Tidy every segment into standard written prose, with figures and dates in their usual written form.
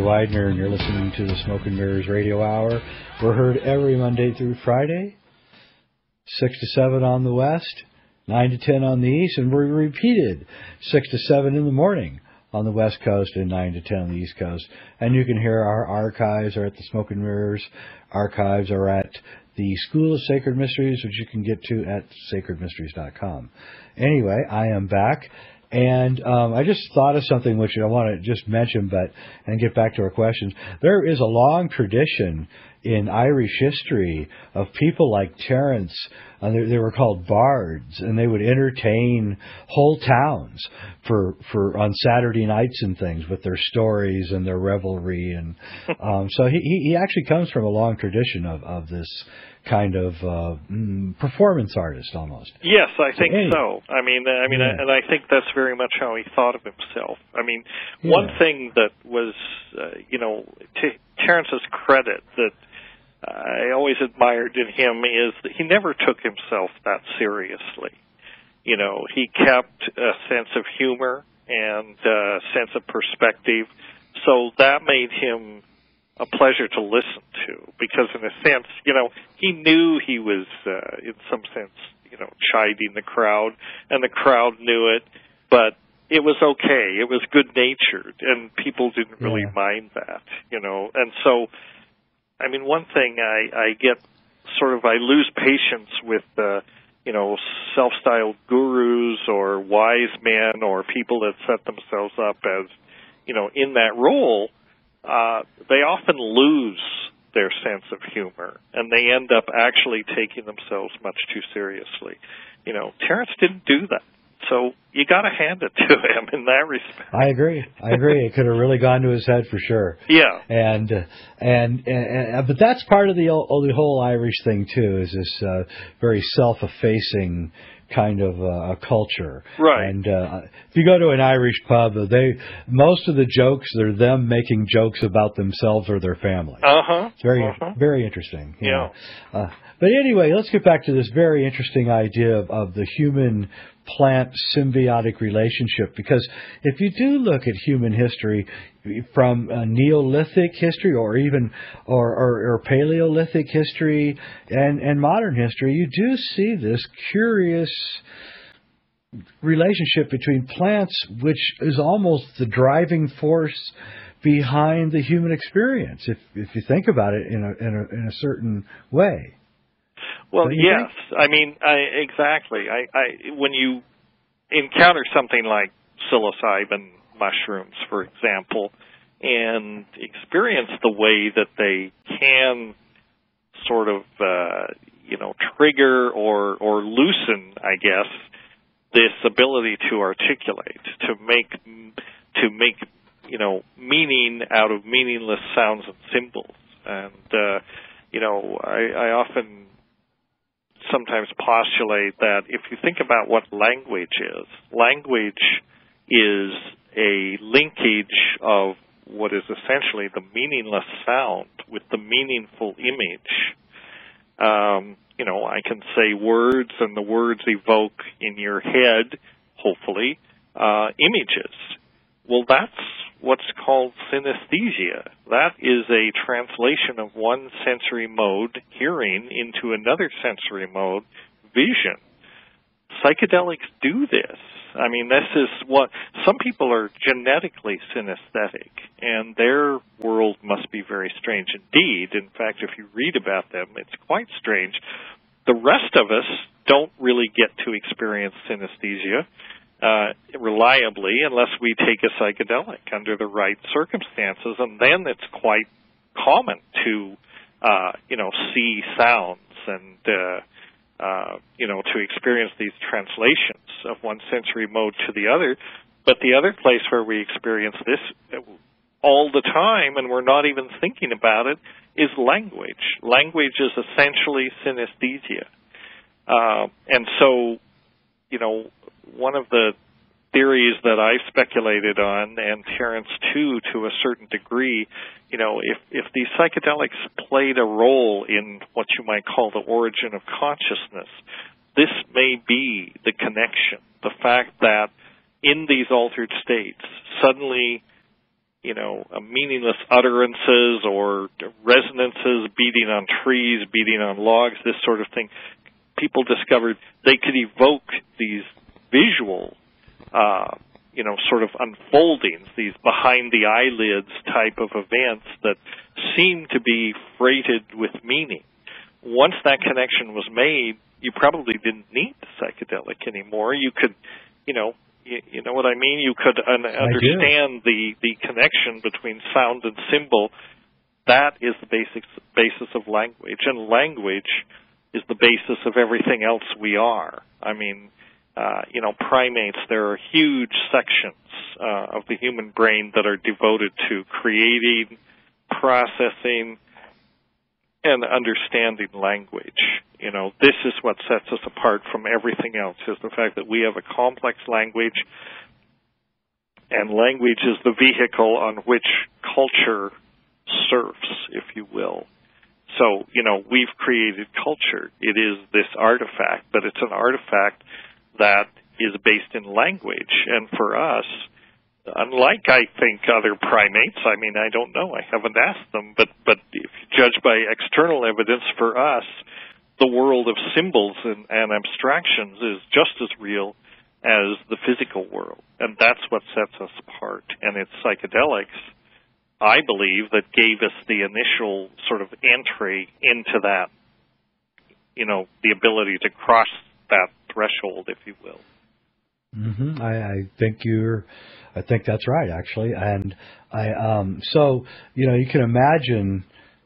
Weidner, and you're listening to the Smoke and Mirrors Radio Hour. We're heard every Monday through Friday, 6 to 7 on the West, 9 to 10 on the East, and we're repeated 6 to 7 in the morning on the West Coast and 9 to 10 on the East Coast. And you can hear our archives are at the Smoke and Mirrors. Archives are at the School of Sacred Mysteries, which you can get to at sacredmysteries.com. Anyway, I am back. And I just thought of something which I want to just mention, and get back to our questions. There is a long tradition in Irish history of people like Terence. They were called bards, and they would entertain whole towns for on Saturday nights and things with their stories and their revelry. And so he actually comes from a long tradition of this kind of performance artist almost. Yes, I think so. I mean, and I think that's very much how he thought of himself. I mean, one thing that was, to Terence's credit that I always admired in him is that he never took himself that seriously. He kept a sense of humor and a sense of perspective, so that made him a pleasure to listen to, because in a sense, he knew he was, in some sense, chiding the crowd, and the crowd knew it, but it was okay. It was good-natured, and people didn't really mind that, And so, I mean, one thing I get I lose patience with, self-styled gurus or wise men or people that set themselves up as, in that role. They often lose their sense of humor, and they end up actually taking themselves much too seriously. Terence didn't do that, so you got to hand it to him in that respect. I agree. It could have really gone to his head for sure. Yeah. But that's part of the whole Irish thing too, is this very self-effacing kind of a culture. Right. And if you go to an Irish pub, most of the jokes, they're them making jokes about themselves or their family. It's very interesting. Yeah. But anyway, let's get back to this very interesting idea of the human-plant symbiotic relationship, because if you do look at human history from Neolithic history or even or Paleolithic history and modern history, you do see this curious relationship between plants, which is almost the driving force behind the human experience, if you think about it in a certain way. Well, yes. I mean, exactly. When you encounter something like psilocybin mushrooms, for example, and experience the way that they can sort of, trigger or loosen, I guess, this ability to articulate, to make meaning out of meaningless sounds and symbols. And, I often sometimes postulate that if you think about what language is a linkage of what is essentially the meaningless sound with the meaningful image. I can say words, and the words evoke in your head, hopefully, images. Well, that's what's called synesthesia. That is a translation of one sensory mode, hearing, into another sensory mode, vision. Psychedelics do this. I mean, this is what some people are genetically synesthetic, and their world must be very strange indeed. In fact, if you read about them, it's quite strange. The rest of us don't really get to experience synesthesia reliably unless we take a psychedelic under the right circumstances, and then it's quite common to see sounds and to experience these translations of one sensory mode to the other. But the other place where we experience this all the time, and we're not even thinking about it, is language. Language is essentially synesthesia. And so, one of the theories that I've speculated on, and Terence too, to a certain degree, if these psychedelics played a role in what you might call the origin of consciousness, this may be the connection. The fact that in these altered states, suddenly, meaningless utterances or resonances, beating on trees, beating on logs, this sort of thing. People discovered they could evoke these visual, sort of unfoldings, these behind the eyelids type of events that seem to be freighted with meaning. Once that connection was made, you probably didn't need the psychedelic anymore. You could, you know what I mean? You could understand the connection between sound and symbol. That is the basis of language, and language is the basis of everything else we are. I mean, primates, there are huge sections of the human brain that are devoted to creating, processing, and understanding language. This is what sets us apart from everything else, is the fact that we have a complex language, and language is the vehicle on which culture surfs, if you will. So, we've created culture. It is this artifact, but it's an artifact that is based in language. And for us, unlike, I think, other primates, I mean, I don't know, I haven't asked them, but if you judge by external evidence, for us, the world of symbols and abstractions is just as real as the physical world. And that's what sets us apart. And it's psychedelics, I believe, that gave us the initial sort of entry into that, the ability to cross that threshold, if you will. Mm-hmm. I think that's right, actually. And so you can imagine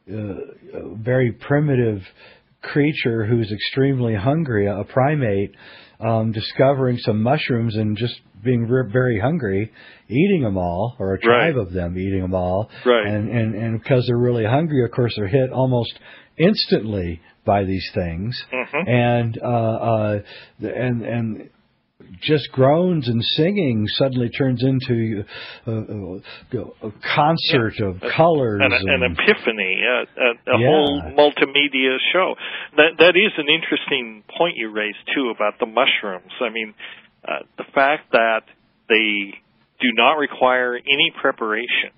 a very primitive creature who's extremely hungry, a primate, discovering some mushrooms and just being very hungry, eating them all, or a tribe of them eating them all. Right. And because they're really hungry, of course, they're hit almost instantly by these things. Mm-hmm. And just groans and singing suddenly turns into a concert of colors. An epiphany, a whole multimedia show. That is an interesting point you raised, too, about the mushrooms. I mean, the fact that they do not require any preparation.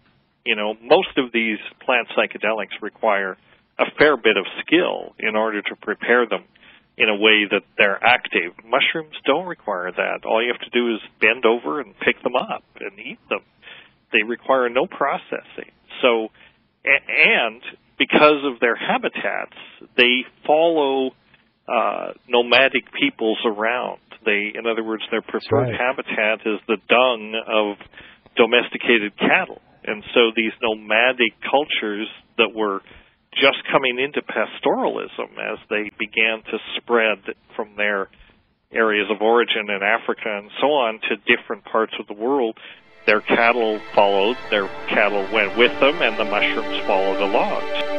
Most of these plant psychedelics require a fair bit of skill in order to prepare them in a way that they're active. Mushrooms don't require that. All you have to do is bend over and pick them up and eat them. They require no processing. So, and because of their habitats, they follow nomadic peoples around. In other words, their preferred habitat is the dung of domesticated cattle. And so these nomadic cultures that were just coming into pastoralism as they began to spread from their areas of origin in Africa and so on to different parts of the world, their cattle followed, their cattle went with them, and the mushrooms followed along.